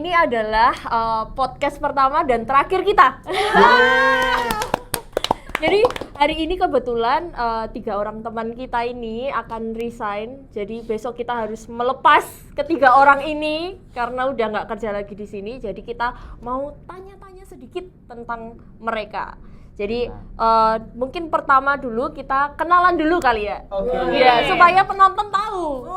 Ini adalah podcast pertama dan terakhir kita. Jadi hari ini kebetulan 3 orang teman kita ini akan resign. Jadi besok kita harus melepas ketiga orang ini karena udah nggak kerja lagi di sini. Jadi kita mau tanya-tanya sedikit tentang mereka. Jadi mungkin pertama dulu kita kenalan dulu kali ya. Iya, supaya penonton tahu.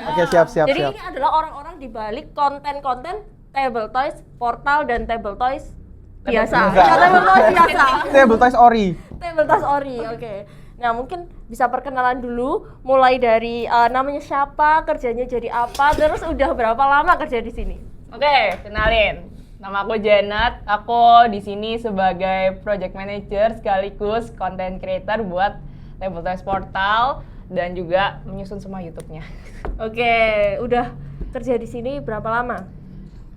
Oke, siap. Jadi ini adalah orang-orang di balik konten-konten Table Toys Portal dan Table Toys biasa. Table Toys biasa. Table Toys Ori. Table Toys Ori, oke. Nah, mungkin bisa perkenalan dulu, mulai dari namanya siapa, kerjanya jadi apa, terus udah berapa lama kerja di sini? Oke, kenalin. Nama aku Janet. Aku di sini sebagai project manager sekaligus content creator buat Table Toys Portal dan juga menyusun semua YouTube-nya. Oke, udah kerja di sini berapa lama?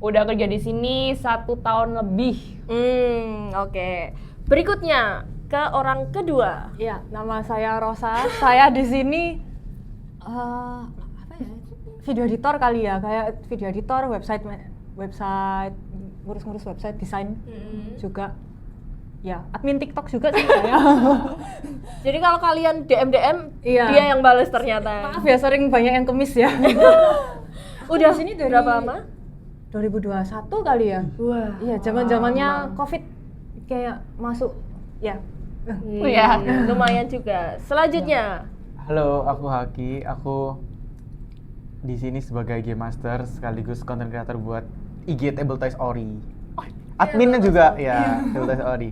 Udah kerja di sini 1 tahun lebih. Oke. Berikutnya ke orang kedua. Iya, nama saya Rosa. Saya di sini video editor kali ya, kayak video editor, website ngurus-ngurus website, desain juga. Ya, admin TikTok juga sih saya. Jadi kalau kalian DM, Iya. dia yang bales ternyata. Maaf ya, sering banyak yang kemis ya. Udah sini dari berapa lama? 2021 kali ya. Wah. Iya, zaman-zamannya Covid kayak masuk ya. Iya. Lumayan juga. Selanjutnya. Halo, aku Haki. Aku di sini sebagai game master sekaligus content creator buat IG Table Toys Ori. Adminnya juga ya, Table Toys Ori.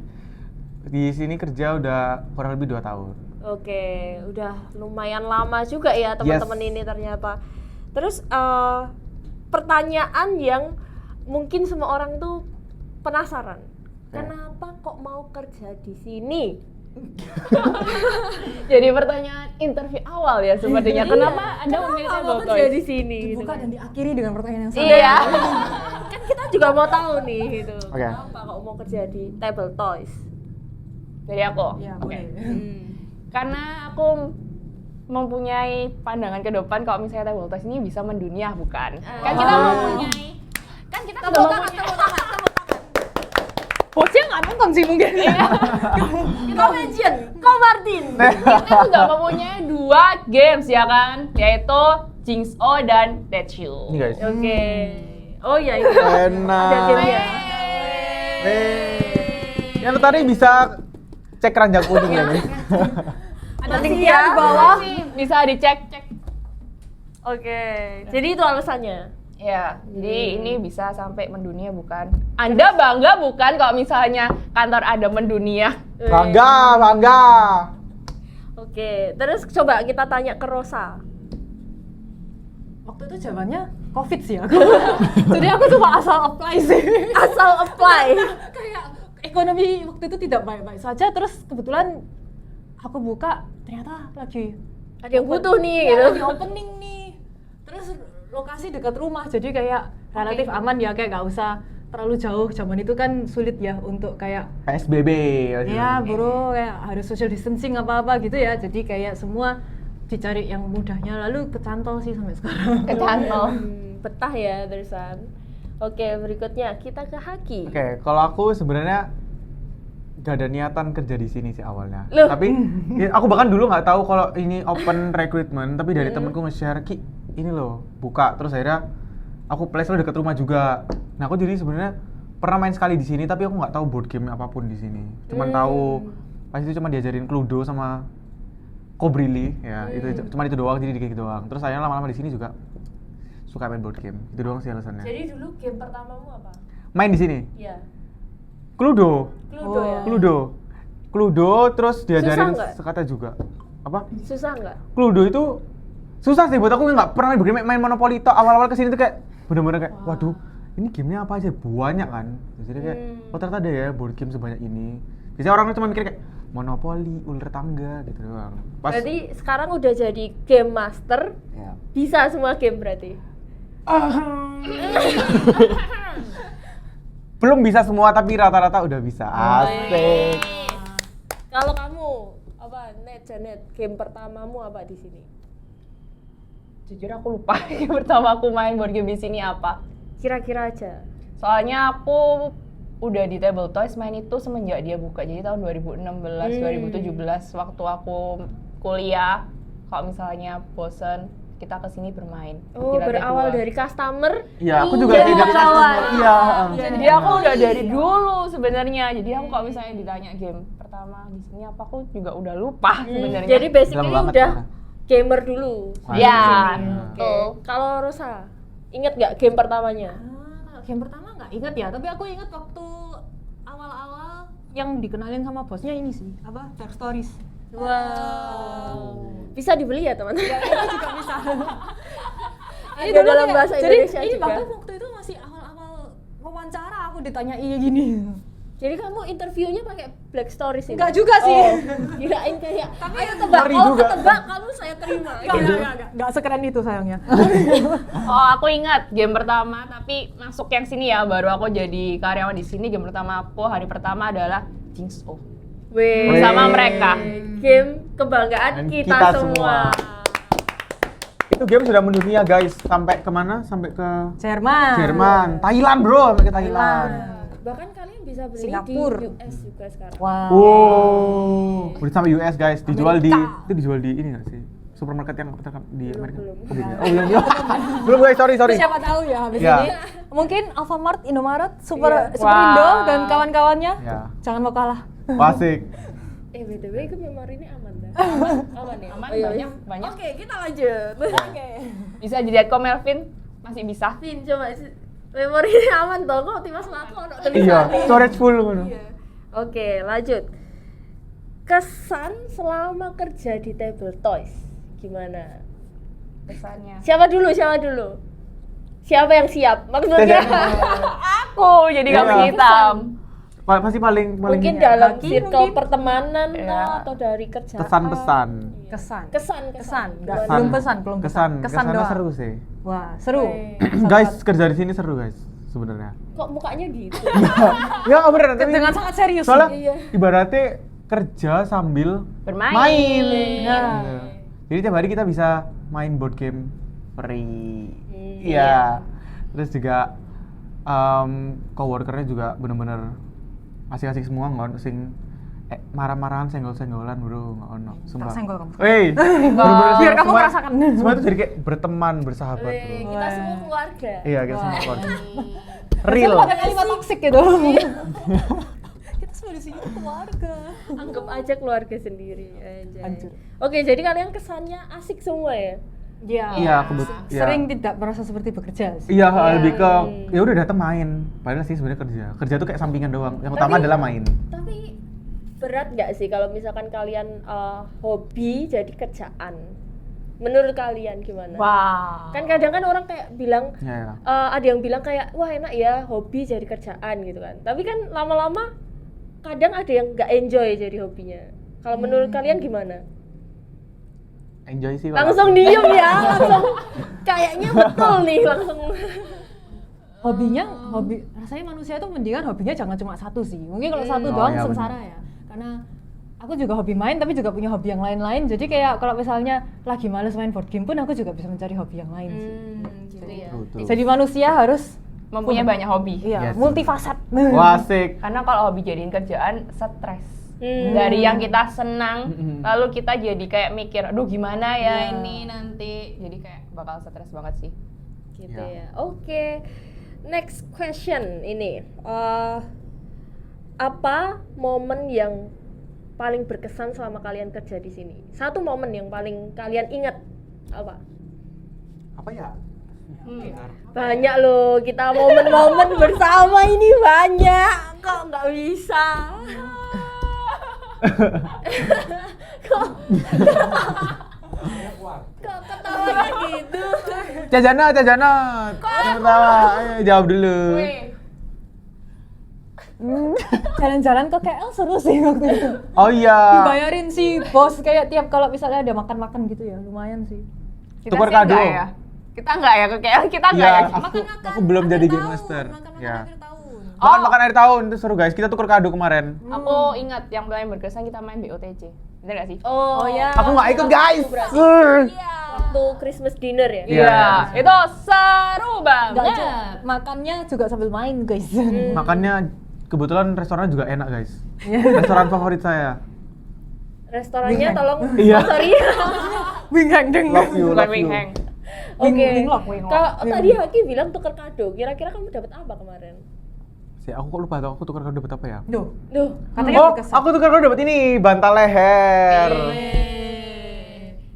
Di sini kerja udah kurang lebih 2 tahun. Oke, udah lumayan lama juga ya teman-teman ini ternyata. Terus pertanyaan yang mungkin semua orang tuh penasaran. Kenapa kok mau kerja di sini? Jadi pertanyaan interview awal ya sepertinya. Kenapa Anda memilih Kenapa Table mau kerja Toys? di sini? Dibuka gitu dan diakhiri dengan pertanyaan yang sama. Iya. Kan kita juga mau tahu nih gitu. Oke. Kenapa kok mau kerja di Table Toys? Dari aku. Iya, Oke. boleh. Karena aku mempunyai pandangan ke depan kalau misalnya Table Toys ini bisa mendunia, bukan? Kan kita mempunyai Tepuk tangan. Bosnya nggak nonton sih mungkin. Kita mention, Ko Martin. Kita juga mempunyai 2 games ya kan, yaitu Jinx-O dan Dead Shield. Ini guys. Oke. Oh iya ini. Enak. Ada gamenya. Yang tadi bisa cek keranjang kuning ya guys. Ada link ya di bawah. Bisa dicek. Oke. Jadi itu alasannya. Ya, jadi ini bisa sampai mendunia, bukan? Anda bangga bukan kalau misalnya kantor Anda mendunia? Bangga. Oke. Terus coba kita tanya ke Rosa. Waktu itu zamannya Covid sih aku. Jadi aku cuma asal apply sih. Asal apply. Kayak ekonomi waktu itu tidak baik-baik saja, terus kebetulan aku buka ternyata lagi Ada yang butuh nih ya, gitu. lagi opening nih. Terus lokasi dekat rumah, jadi kayak relatif aman ya, kayak nggak usah terlalu jauh. Zaman itu kan sulit ya untuk kayak PSBB. ya bro, kayak harus social distancing apa-apa gitu ya. Jadi kayak semua dicari yang mudahnya, lalu kecantol sih sampai sekarang. Kecantol. Betah ya terusan. Oke, berikutnya kita ke Haki. Oke, kalau aku sebenarnya gak ada niatan kerja di sini sih awalnya. Loh? Tapi ya, aku bahkan dulu nggak tahu kalau ini open recruitment, tapi dari temenku nge-share, Ki, ini loh buka. Terus akhirnya aku place lo deket rumah juga. Nah, aku jadi sebenarnya pernah main sekali di sini, tapi aku nggak tahu board game apapun di sini. Cuman tahu pas itu cuma diajarin Cluedo sama Kobrili, ya itu cuma itu doang, jadi dikit doang. Terus akhirnya lama-lama di sini juga suka main board game. Itu doang sih alasannya. Jadi dulu game pertamamu apa? Main di sini. Iya. Cluedo. Cluedo ya. Cluedo terus diajarin nggak? sekata juga. Apa? Susah nggak? Cluedo itu susah sih buat aku, nggak pernah main Monopoly. Awal-awal kesini tuh kayak bener-bener kayak waduh, ini gamenya apa aja, banyak kan. Jadi kayak oh ternyata ada ya board game sebanyak ini. Biasanya orang cuma mikir kayak Monopoly, ular tangga gitu doang. Berarti sekarang udah jadi game master, Ya. bisa semua game berarti. Belum bisa semua tapi rata-rata udah bisa. Asik. Kalau kamu apa, Janet, game pertamamu apa di sini? Jujur aku lupa pertama aku main board game di sini apa. Kira-kira aja. Soalnya aku udah di Table Toys main itu semenjak dia buka. Jadi tahun 2016, 2017 waktu aku kuliah. Kalau misalnya bosen, kita kesini bermain. Oh, di lantai berawal 2. dari customer. Iya, aku juga Jadi tidak kawan. Iya. Jadi aku udah dari dulu sebenarnya. Jadi aku kalau misalnya ditanya game pertama di sini apa, aku juga udah lupa sebenarnya. Jadi basically Lama banget udah ya. gamer dulu. Ya, Oke. betul. Kalau Rosa, inget nggak game pertamanya? Kalau game pertama nggak inget ya, tapi aku inget waktu awal-awal yang dikenalin sama bosnya ini sih, apa? Dark Stories. Wow. Bisa dibeli ya teman-teman? Itu juga bisa. Ada dalam bahasa Indonesia jadi, ini juga. bahkan waktu itu masih awal-awal wawancara aku ditanya iya gini. Jadi kamu interviewnya pakai Black Stories ini? Enggak juga sih. Oh, kirain kayak, ayo tebak, ngeri oh juga. ketebak, kamu saya terima. Enggak sekeren itu sayangnya. Oh, aku ingat game pertama, tapi masuk yang sini ya, baru aku jadi karyawan di sini. Game pertama aku hari pertama adalah Jingso. Wih. Bersama mereka. Game kebanggaan Dan kita, kita semua. Itu game sudah mendunia guys, sampai kemana? Sampai ke Jerman. Jerman, Thailand bro, sampai ke Thailand. Bahkan kalian bisa beli Singapura. di US juga sekarang. Wow. Wow, udah sampai US guys, dijual Amerika. itu dijual di ini nggak sih? Supermarket yang terkenal di Amerika. belum. Oh, belum. Oh, belum. Belum guys, sorry. Siapa tahu ya habis Ya. ini. Mungkin Alfamart, Indomaret, Super Iya. Superindo Wow. dan kawan-kawannya. Ya. Jangan mau kalah. Wasik. BTW itu memori ini aman dah. Aman ya? Aman, Oh, iya, banyak, iya. banyak. Oke, kita lanjut. Oke. Bisa dilihat kok Melvin, masih bisa. Vin, coba memori ini aman toh, kok tiba aku ono Iya, tulisan. storage full ngono. Oke, lanjut. Kesan selama kerja di Table Toys gimana? Kesannya. Siapa dulu? Siapa yang siap? Maksudnya Aku jadi kambing Iya. hitam. Pasti paling mungkin ini, dalam Lagi circle mungkin. pertemanan Iya. toh, atau dari kerjaan. kesan-pesan. Kesan. Kesan. Enggak, Gimana? belum pesan. Kesan Kesan doang. seru sih. Wah, seru. Weh. Guys, kerja di sini seru guys sebenarnya. Kok mukanya gitu? Ya nggak beneran, tapi Dengan sangat serius. soalnya Iya. ibaratnya kerja sambil Bermain. main. Nah. Iya. Jadi tiap hari kita bisa main board game free. Hmm, Iya. Terus juga coworkernya juga bener-bener asik-asik semua, nggak ono sing marah-marahan, senggol-senggolan bro, nggak ono. Sumpah. senggol kamu. Wey, Biar kamu merasakan. Semua itu jadi kayak berteman, bersahabat bro. Weh, kita semua keluarga. Iya, kita semua keluarga. Real. Real. Ada kalimat toksik gitu. Kita semua di sini tuh keluarga. Anggap aja keluarga sendiri. Anjay. Hancur. Oke, jadi kalian kesannya asik semua ya? Iya, Sering tidak merasa seperti bekerja sih. Iya, lebih ke ya udah datang main. Padahal sih sebenarnya kerja. Kerja tuh kayak sampingan doang. Yang utama Tapi- adalah main. Tapi berat nggak sih kalau misalkan kalian hobi jadi kerjaan? Menurut kalian gimana? Wah. Kan kadang kan orang kayak bilang Ya, ya. ada yang bilang kayak wah enak ya hobi jadi kerjaan gitu kan. Tapi kan lama-lama kadang ada yang nggak enjoy jadi hobinya. Kalau menurut kalian gimana? Enjoy sih. Langsung diem ya, langsung kayaknya betul nih langsung. Hobi rasanya manusia itu mendingan hobinya jangan cuma satu sih. Mungkin kalau satu Oh, doang iya, sengsara ya. Karena aku juga hobi main tapi juga punya hobi yang lain-lain. Jadi kayak kalau misalnya lagi males main board game pun aku juga bisa mencari hobi yang lain sih. Gitu ya. Betul. Jadi manusia harus Mempunyai banyak hobi. iya, Yes. multifasat. Wah, asik. Karena kalau hobi jadiin kerjaan, stres. Hmm. Dari yang kita senang, Mm-mm. lalu kita jadi kayak mikir, aduh gimana ya Iya. ini nanti. Jadi kayak bakal stres banget sih. Gitu Ya. ya. Oke. Next question ini. Apa momen yang paling berkesan selama kalian kerja di sini? Satu momen yang paling kalian ingat apa? Apa ya? Banyak loh, kita momen-momen bersama ini banyak. Kok nggak bisa? Kok ketawanya gitu? Jajana. Yang pertama, ayo jawab dulu. Jalan-jalan ke KL seru sih waktu itu. Oh iya. Dibayarin sih bos kayak tiap kalau misalnya ada makan-makan gitu ya, lumayan sih. Kita Tukar sih kado. enggak ya? Kita enggak ya, kita enggak Iya, ya. aku belum jadi game master. Makan-makan Ya. akhir tahun. Makan akhir tahun itu seru guys. Kita tuker kado kemarin. Aku ingat yang paling berkesan kita main BOTC. Bener gak sih? Oh ya. Aku nggak ikut guys. Waktu Christmas dinner ya. Iya. Iya, itu seru Nggak banget. aja, makannya juga sambil main guys. Makannya kebetulan restorannya juga enak guys. Restoran favorit saya. Restorannya tolong Iya. sorry. Wing hang deng. Love you, Bukan love wing you. hang. Oke. Winglock. Kalau tadi Haki bilang tukar kado, kira-kira kamu dapat apa kemarin? Aku kok lupa tuh, aku tukar kado dapat apa ya? Duh, Duh. katanya Oh, berkesan. aku tukar kado dapat ini, bantal leher.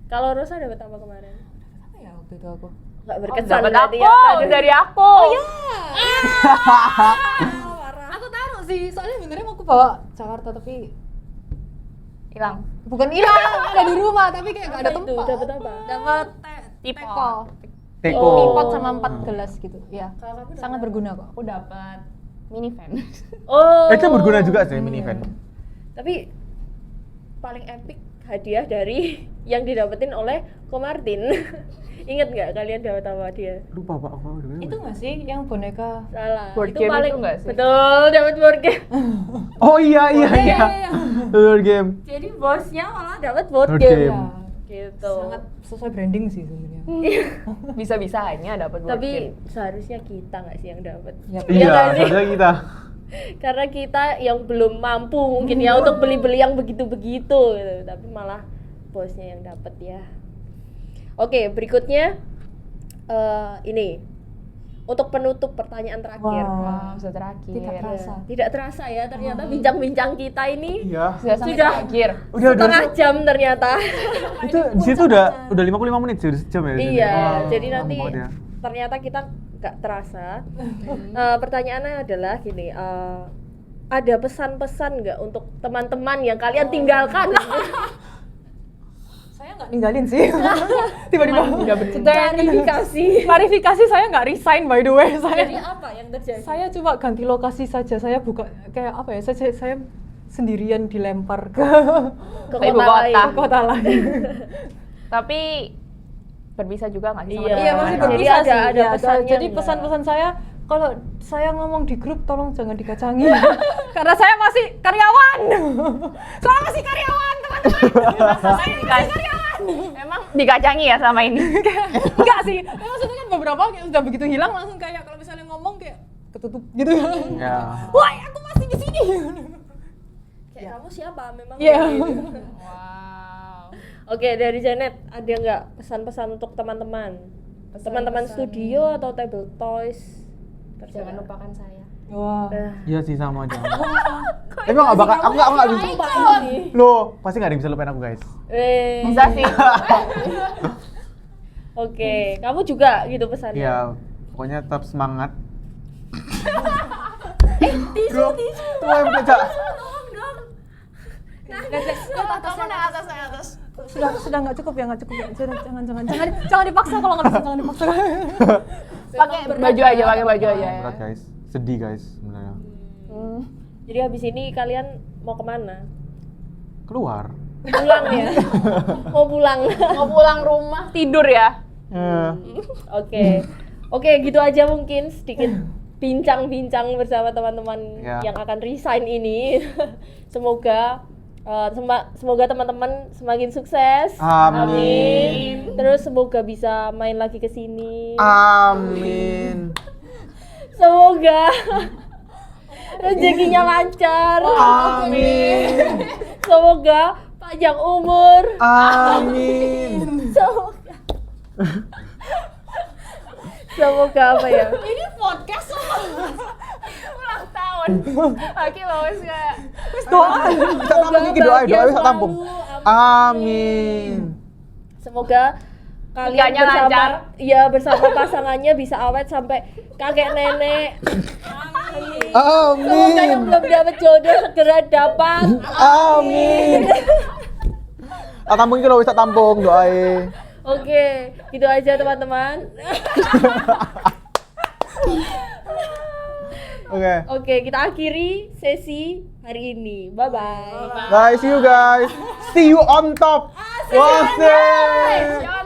Kalau Rosa dapat apa kemarin? Apa ya waktu itu aku? Nggak Oh, berkesan dapat berarti aku, ya, kado. dari aku. Aku taruh sih, soalnya sebenarnya mau aku bawa Jakarta tapi Hilang. bukan hilang, ada di rumah tapi kayak nggak ada Apa itu? tempat. Dapat apa? Dapat Tipo. Teko. Oh. Teapot sama 4 gelas gitu. Ya, Kalau kamu dapat sangat apa? berguna kok. Aku dapat minivan. Oh. Itu berguna juga sih minivan. Tapi paling epic hadiah dari yang didapetin oleh Ko Martin. Ingat nggak kalian dapat apa dia? Lupa Pak, aku udah. Itu nggak sih yang boneka? Salah. Board itu game paling itu nggak sih? betul dapat board game. Oh iya iya iya. Board game. Jadi bosnya malah dapat board Board game. game. Gitu. Sangat sesuai branding sih sebenarnya. Bisa-bisanya dapat board Tapi game. seharusnya kita nggak sih yang dapat? Ya, Iya, nggak sih? seharusnya kita. Karena kita yang belum mampu mungkin ya untuk beli-beli yang begitu-begitu gitu. Tapi malah bosnya yang dapat ya. Oke, berikutnya ini untuk penutup pertanyaan terakhir. Wah. Wow, sudah terakhir. Tidak Ya, terasa. tidak terasa ya ternyata bincang-bincang kita ini Iya. Sudah sampai Sudah. terakhir. Udah setengah jam ternyata. Itu di situ udah 55 menit sih, udah sejam ya. Iya, Wow, jadi lama nanti banget ya. ternyata kita nggak terasa. Pertanyaannya adalah gini, ada pesan-pesan nggak untuk teman-teman yang kalian tinggalkan? Saya nggak ninggalin sih. Tiba-tiba Udah bener. Klarifikasi. klarifikasi saya nggak resign by the way. Jadi apa yang terjadi? Saya cuma ganti lokasi saja. Saya buka kayak apa ya? Saya sendirian dilempar ke Ke Ibu kota kota. lain. kota lain. Tapi berbisa juga nggak sih sama Iya, Iya teman-teman? masih Jadi berbisa ada- sih. ada Ya, pesannya jadi nggak? pesan-pesan saya kalau saya ngomong di grup tolong jangan dikacangi karena saya masih karyawan. Saya masih karyawan teman-teman. Saya masih karyawan. Emang dikacangi ya sama ini? Enggak sih. Tapi maksudnya kan beberapa kayak udah begitu hilang langsung kayak kalau misalnya ngomong kayak ketutup gitu. Ya. Wah, aku masih di sini. Kayak kamu siapa memang? Iya. Gitu. Wow. Oke, dari Janet ada nggak pesan-pesan untuk teman-teman? Teman-teman studio atau table toys? Jangan lupakan saya. Wah. Iya sih sama aja. Tapi nggak bakal, aku nggak bisa. Loh, pasti nggak ada yang bisa lupain aku guys. Bisa sih. Oke, kamu juga gitu pesannya? Iya, pokoknya tetap semangat. Tisu. Tuh yang pecah. Kamu naik atas. Sudah nggak cukup ya, nggak cukup ya. Jangan dipaksa kalau nggak bisa, jangan dipaksa. Pakai baju aja, pakai baju aja. Ya. Berat guys, sedih guys sebenarnya. Jadi habis ini kalian mau kemana? Keluar. Pulang ya? Mau pulang? Mau pulang rumah tidur ya? Oke, gitu aja mungkin sedikit bincang-bincang bersama teman-teman Ya. yang akan resign ini. Semoga teman-teman semakin sukses. Amin. Terus semoga bisa main lagi ke sini. Amin. Semoga rezekinya lancar. Amin. Semoga panjang umur. Amin. Semoga apa ya? Ini podcast ulang tahun. Aki loh wes kayak Doa. Bisa tampung iki doa, bahagia bisa tampung. selalu. Amin. Semoga kalian Nikahnya lancar. bersama pasangannya bisa awet sampai kakek nenek. Semoga yang Amin. belum dapat jodoh segera dapat. Amin. Tak tampung iki lho, wis tak tampung doae. Oke, gitu aja teman-teman. Oke, kita akhiri sesi hari ini. Bye bye. Guys, see you guys. See you on top. Wasik. Jangan